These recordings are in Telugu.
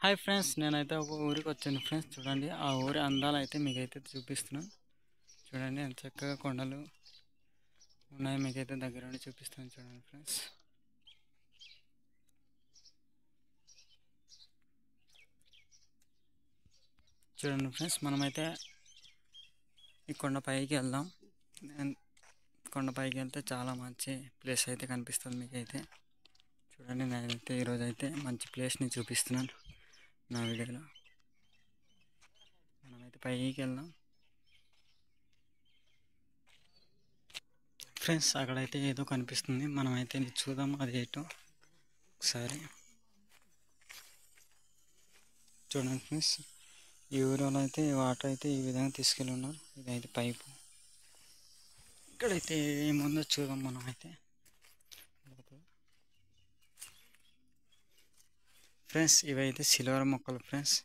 హాయ్ ఫ్రెండ్స్, నేనైతే ఒక ఊరికి వచ్చాను ఫ్రెండ్స్. చూడండి, ఆ ఊరి అందాలు అయితే మీకైతే చూపిస్తున్నాను. చూడండి ఎంత చక్కగా కొండలు ఉన్నాయి, మీకైతే దగ్గర నుండి చూపిస్తాను. చూడండి ఫ్రెండ్స్, చూడండి ఫ్రెండ్స్, మనమైతే ఈ కొండ పైకి వెళ్దాం. కొండ పైకి వెళ్తే చాలా మంచి ప్లేస్ అయితే కనిపిస్తుంది మీకైతే. చూడండి, నేనైతే ఈరోజు అయితే మంచి ప్లేస్ని చూపిస్తున్నాను నా వీడియోలో. మనమైతే పైకి వెళ్దాం ఫ్రెండ్స్. అక్కడైతే ఏదో కనిపిస్తుంది, మనమైతే చూద్దాం అది ఏంటో ఒకసారి. చూడండి ఫ్రెండ్స్, ఈ ఊరిలో అయితే వాటర్ అయితే ఈ విధంగా తీసుకెళ్ళి ఉన్నారు. ఇదైతే పైపు. ఇక్కడైతే ఏముందో చూద్దాం మనం అయితే. ఫ్రెండ్స్, ఇవైతే సిల్వర్ మొక్కలు ఫ్రెండ్స్.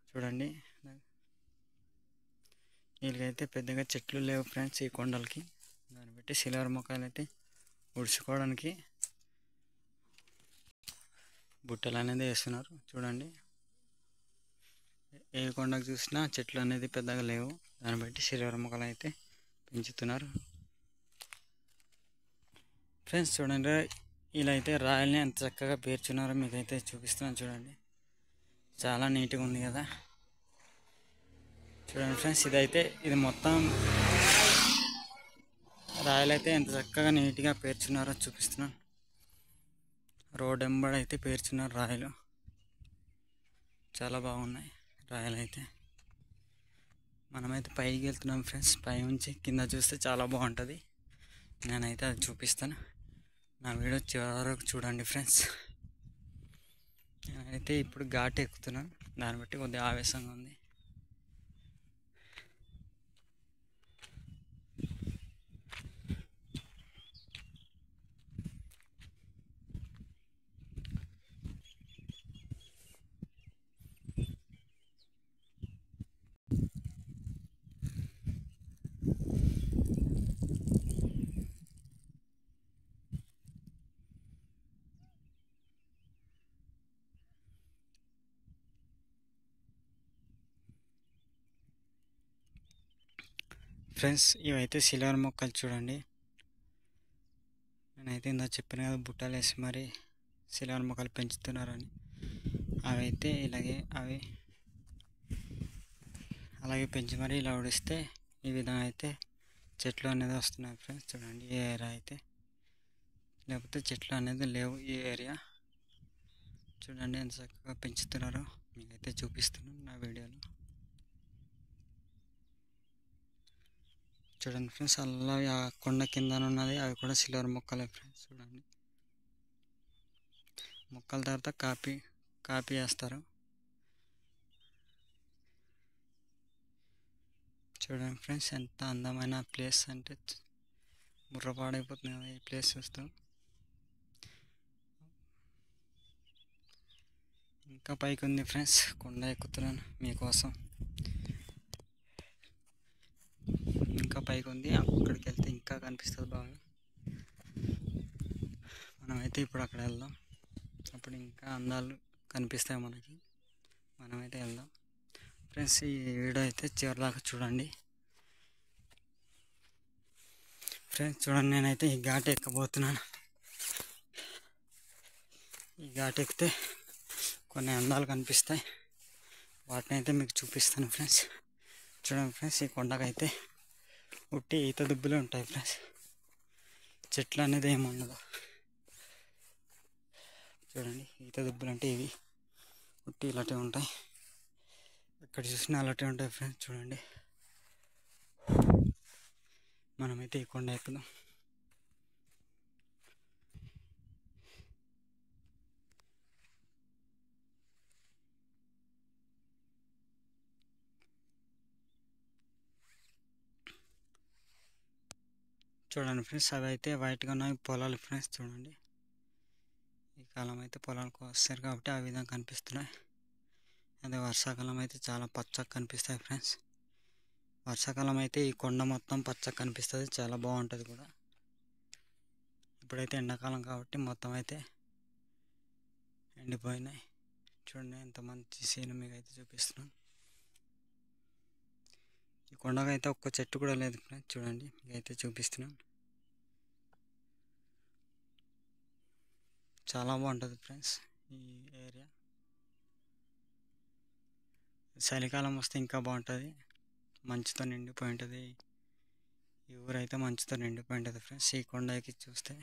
చూడండి, వీళ్ళకైతే పెద్దగా చెట్లు లేవు ఫ్రెండ్స్ ఈ కొండలకి. దాన్ని బట్టి సిల్వర్ మొక్కలు అయితే ఉడుచుకోవడానికి బుట్టలు అనేది వేస్తున్నారు. చూడండి, ఏ కొండకు చూసినా చెట్లు అనేది పెద్దగా లేవు, దాన్ని బట్టి సిల్వర్ మొక్కలు అయితే పెంచుతున్నారు ఫ్రెండ్స్. చూడండి, ఇలా అయితే రాయల్ని ఎంత చక్కగా పేర్చున్నారో మీకైతే చూపిస్తున్నాను. చూడండి, చాలా నీట్గా ఉంది కదా. చూడండి ఫ్రెండ్స్, ఇది మొత్తం రాయలు అయితే ఎంత చక్కగా నీట్గా పేర్చున్నారో చూపిస్తున్నాను. రోడ్ వెంబడి అయితే పేర్చున్నారు రాయలు. చాలా బాగున్నాయి రాయలు అయితే. మనమైతే పైకి వెళ్తున్నాం ఫ్రెండ్స్. పై నుంచి కింద చూస్తే చాలా బాగుంటుంది. నేనైతే అది చూపిస్తాను. నా వీడియో చివరి వరకు చూడండి ఫ్రెండ్స్. నేనైతే ఇప్పుడు ఘాట్ ఎక్కుతున్నాను, దాన్ని బట్టి కొద్దిగా ఆవేశంగా ఉంది. ఫ్రెండ్స్, ఇవైతే సిల్వర్ మొక్కలు. చూడండి, నేనైతే ఇందా చెప్పిన కదా, బుట్టలు వేసి మరి సిల్వర్ మొక్కలు పెంచుతున్నారని. అవైతే అలాగే పెంచి మరి ఇలా ఉడిస్తే ఈ విధంగా అయితే చెట్లు అనేది వస్తున్నాయి ఫ్రెండ్స్. చూడండి, ఈ ఏరియా అయితే లేకపోతే చెట్లు అనేది లేవు ఈ ఏరియా. చూడండి ఎంత చక్కగా పెంచుతున్నారో మీకైతే చూపిస్తున్నాను నా వీడియోలో. చూడండి ఫ్రెండ్స్, అలా ఆ కొండ కింద ఉన్నది, అవి కూడా సిల్వర్ మొక్కలే ఫ్రెండ్స్. చూడండి, మొక్కల తర్వాత కాపీ వేస్తారు. చూడండి ఫ్రెండ్స్, ఎంత అందమైన ప్లేస్ అంటే బుర్రపాడైపోతుంది కదా ఈ ప్లేస్ చూస్తాం. ఇంకా పైకి ఉంది ఫ్రెండ్స్, కొండ ఎక్కుతున్నాను మీకోసం. ఇంకా పైకి ఉంది, అక్కడికి వెళ్తే ఇంకా కనిపిస్తుంది బాగా. మనమైతే ఇప్పుడు అక్కడ వెళ్దాం, అప్పుడు ఇంకా అందాలు కనిపిస్తాయి మనకి. మనమైతే వెళ్దాం ఫ్రెండ్స్. ఈ వీడియో అయితే చివరిదాకా చూడండి ఫ్రెండ్స్. చూడండి, నేనైతే ఈ ఘాట్ ఎక్కబోతున్నాను. ఈ ఘాట్ ఎక్కితే కొన్ని అందాలు కనిపిస్తాయి, వాటిని అయితే మీకు చూపిస్తాను ఫ్రెండ్స్. చూడండి ఫ్రెండ్స్, ఈ కొండకైతే ఉట్టి ఈత దుబ్బులే ఉంటాయి ఫ్రెండ్స్, చెట్లు అనేది ఏమి ఉండదు. చూడండి, ఈత దుబ్బులు అంటే ఇవి ఉట్టి ఇలాంటివి ఉంటాయి, ఎక్కడ చూసినా అలాంటివి ఉంటాయి ఫ్రెండ్స్. చూడండి, మనమైతే ఈ కొండ ఎక్కుదాం. చూడండి ఫ్రెండ్స్, అవి అయితే వైట్గా ఉన్నాయి పొలాలు ఫ్రెండ్స్. చూడండి, ఈ కాలం అయితే పొలాలకు వస్తారు కాబట్టి ఆ విధంగా కనిపిస్తున్నాయి. అదే వర్షాకాలం అయితే చాలా పచ్చగా కనిపిస్తాయి ఫ్రెండ్స్. వర్షాకాలం అయితే ఈ కొండ మొత్తం పచ్చగా కనిపిస్తుంది, చాలా బాగుంటుంది కూడా. ఇప్పుడైతే ఎండాకాలం కాబట్టి మొత్తం అయితే ఎండిపోయినాయి. చూడండి ఎంత మంచి సీన్ మీకు అయితే చూపిస్తున్నాను. ఈ కొండకైతే ఒక్క చెట్టు కూడా లేదు ఫ్రెండ్స్, చూడండి మీకైతే చూపిస్తున్నాను. చాలా బాగుంటుంది ఫ్రెండ్స్ ఈ ఏరియా. చలికాలం వస్తే ఇంకా బాగుంటుంది, మంచుతో నిండిపోయి ఉంటుంది. ఈ ఊరైతే మంచుతో నిండిపోయి ఉంటుంది ఫ్రెండ్స్ ఈ కొండకి చూస్తే.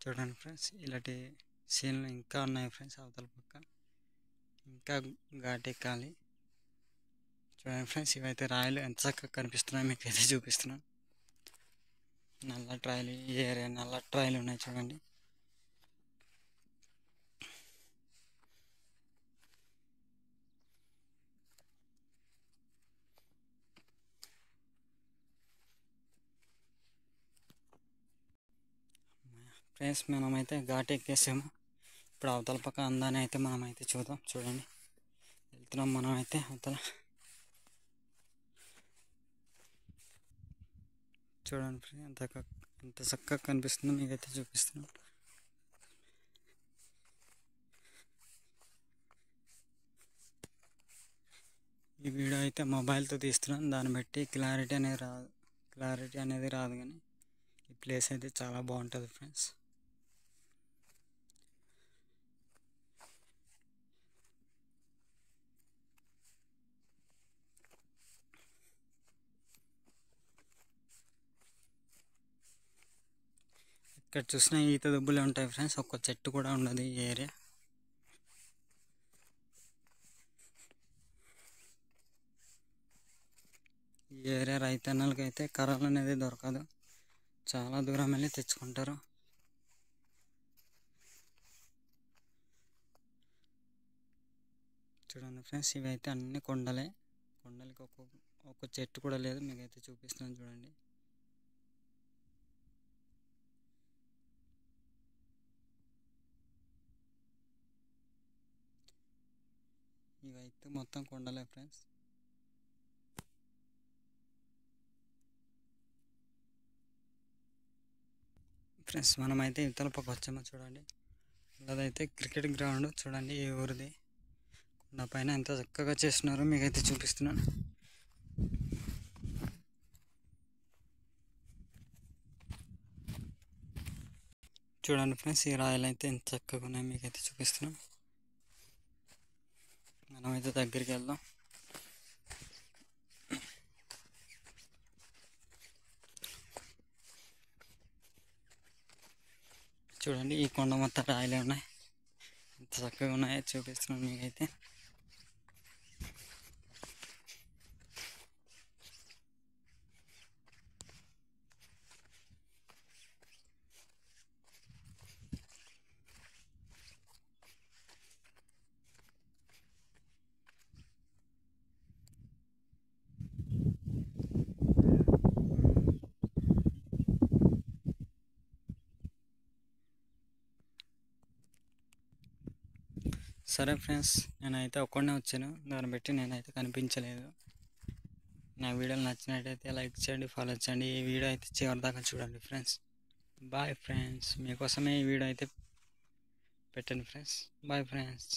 చూడండి ఫ్రెండ్స్ ఇలాంటి సీన్లు ఇంకా ఉన్నాయి ఫ్రెండ్స్ అవతల పక్క, ఇంకా ఘాట్ ఎక్కాలి. చూడండి ఫ్రెండ్స్ ఇవైతే రాయలు ఎంత చక్కగా కనిపిస్తున్నాయో మీకు అయితే చూపిస్తున్నాను. నల్ల ట్రాయలు, ఈ ఏరియా నల్ల ట్రాయలు ఉన్నాయి చూడండి. ఫ్రెండ్స్ మనమైతే ఘాట్ ఎక్కేసాము. ఇప్పుడు అవతల పక్క అందాన్ని అయితే మనమైతే చూద్దాం. చూడండి వెళ్తున్నాం మనమైతే అవతల. చూడండి ఫ్రెండ్స్ ఎంత చక్కగా కనిపిస్తుందో మీకైతే చూపిస్తున్నాం. ఈ వీడియో అయితే మొబైల్తో తీస్తున్నాను, దాన్ని బట్టి క్లారిటీ అనేది రాదు కానీ ఈ ప్లేస్ అయితే చాలా బాగుంటుంది ఫ్రెండ్స్. ఇక్కడ చూసిన ఈత దుబ్బులే ఉంటాయి ఫ్రెండ్స్, ఒక్క చెట్టు కూడా ఉండదు ఈ ఏరియా. ఈ ఏరియా రైతన్నలకి అయితే కర్రలు అనేది దొరకదు, చాలా దూరం వెళ్ళి తెచ్చుకుంటారు. చూడండి ఫ్రెండ్స్ ఇవైతే అన్ని కొండలకి ఒక్క చెట్టు కూడా లేదు, మీకైతే చూపిస్తున్నాను చూడండి. ఇవైతే మొత్తం కొండలే ఫ్రెండ్స్. ఫ్రెండ్స్ మనమైతే ఇవతల పక్క వచ్చామో చూడండి. అదైతే క్రికెట్ గ్రౌండ్ చూడండి ఈ ఊరిది. కొండ పైన ఎంత చక్కగా చేస్తున్నారో మీకైతే చూపిస్తున్నాను. చూడండి ఫ్రెండ్స్ ఈ రాయలు అయితే ఎంత చక్కగా ఉన్నాయో మీకైతే చూపిస్తున్నాం. మనమైతే దగ్గరికి వెళ్దాం. చూడండి ఈ కొండ మొత్తం రాయలే ఉన్నాయి, ఎంత చక్కగా ఉన్నాయో చూపిస్తున్నాను మీకైతే. సరే ఫ్రెండ్స్ నేనైతే ఒక్కడనే వచ్చాను, దాన్ని బట్టి నేనైతే కనిపించలేదు. నా వీడియోలు నచ్చినట్టయితే లైక్ చేయండి, ఫాలో చేయండి. ఈ వీడియో అయితే చివరి దాకా చూడండి ఫ్రెండ్స్. బాయ్ ఫ్రెండ్స్, మీకోసమే ఈ వీడియో అయితే పెట్టండి ఫ్రెండ్స్. Bye friends.